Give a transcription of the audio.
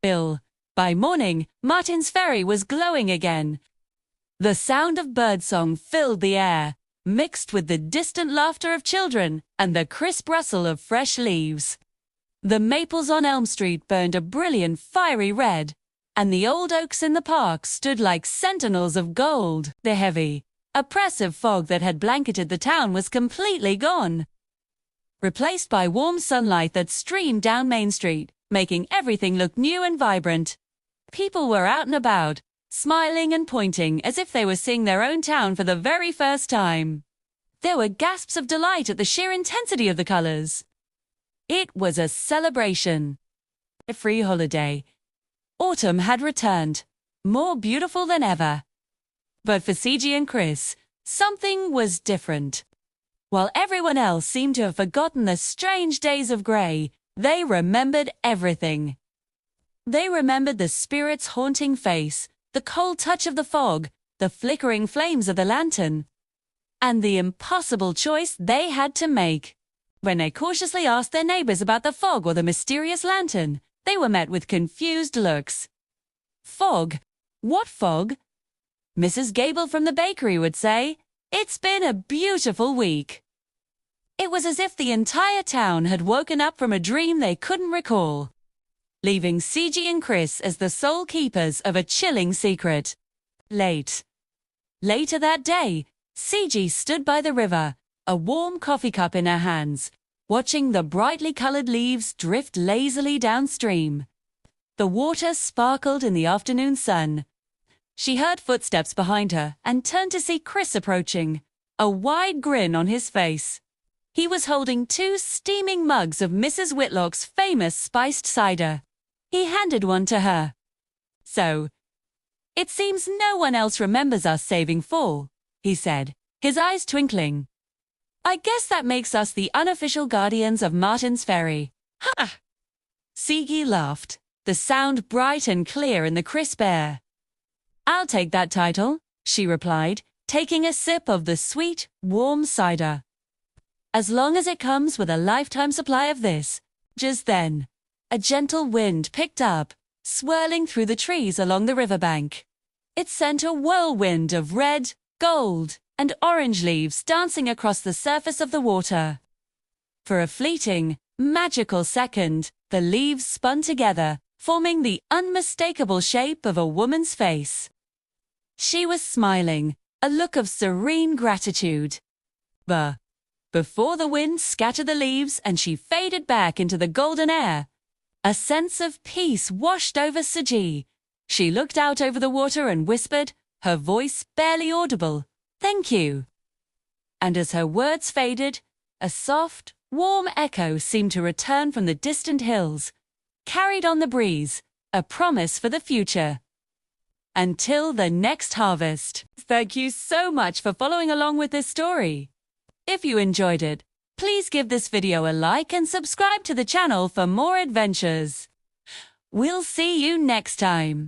Bill. By morning, Martin's Ferry was glowing again. The sound of birdsong filled the air, mixed with the distant laughter of children and the crisp rustle of fresh leaves. The maples on Elm Street burned a brilliant fiery red, and the old oaks in the park stood like sentinels of gold. The heavy, oppressive fog that had blanketed the town was completely gone, replaced by warm sunlight that streamed down Main Street, making everything look new and vibrant. People were out and about, smiling and pointing as if they were seeing their own town for the very first time. There were gasps of delight at the sheer intensity of the colors. It was a celebration. A free holiday. Autumn had returned, more beautiful than ever. But for CG and Chris, something was different. While everyone else seemed to have forgotten the strange days of gray, they remembered everything. They remembered the spirit's haunting face, the cold touch of the fog, the flickering flames of the lantern, and the impossible choice they had to make. When they cautiously asked their neighbors about the fog or the mysterious lantern, they were met with confused looks. Fog? What fog? Mrs. Gable from the bakery would say, "It's been a beautiful week." It was as if the entire town had woken up from a dream they couldn't recall, leaving CG and Chris as the sole keepers of a chilling secret. Later that day, CG stood by the river, a warm coffee cup in her hands, watching the brightly colored leaves drift lazily downstream. The water sparkled in the afternoon sun. She heard footsteps behind her and turned to see Chris approaching, a wide grin on his face. He was holding 2 steaming mugs of Mrs. Whitlock's famous spiced cider. He handed one to her. "So, it seems no one else remembers us saving fall," he said, his eyes twinkling. "I guess that makes us the unofficial guardians of Martin's Ferry." "Ha!" Sigi laughed, the sound bright and clear in the crisp air. "I'll take that title," she replied, taking a sip of the sweet, warm cider. "As long as it comes with a lifetime supply of this." Just then, a gentle wind picked up, swirling through the trees along the riverbank. It sent a whirlwind of red, gold, and orange leaves dancing across the surface of the water. For a fleeting, magical second, the leaves spun together, forming the unmistakable shape of a woman's face. She was smiling, a look of serene gratitude. But before the wind scattered the leaves and she faded back into the golden air, a sense of peace washed over Saji. She looked out over the water and whispered, her voice barely audible, "Thank you." And as her words faded, a soft, warm echo seemed to return from the distant hills, carried on the breeze, a promise for the future. Until the next harvest. Thank you so much for following along with this story. If you enjoyed it, please give this video a like and subscribe to the channel for more adventures. We'll see you next time.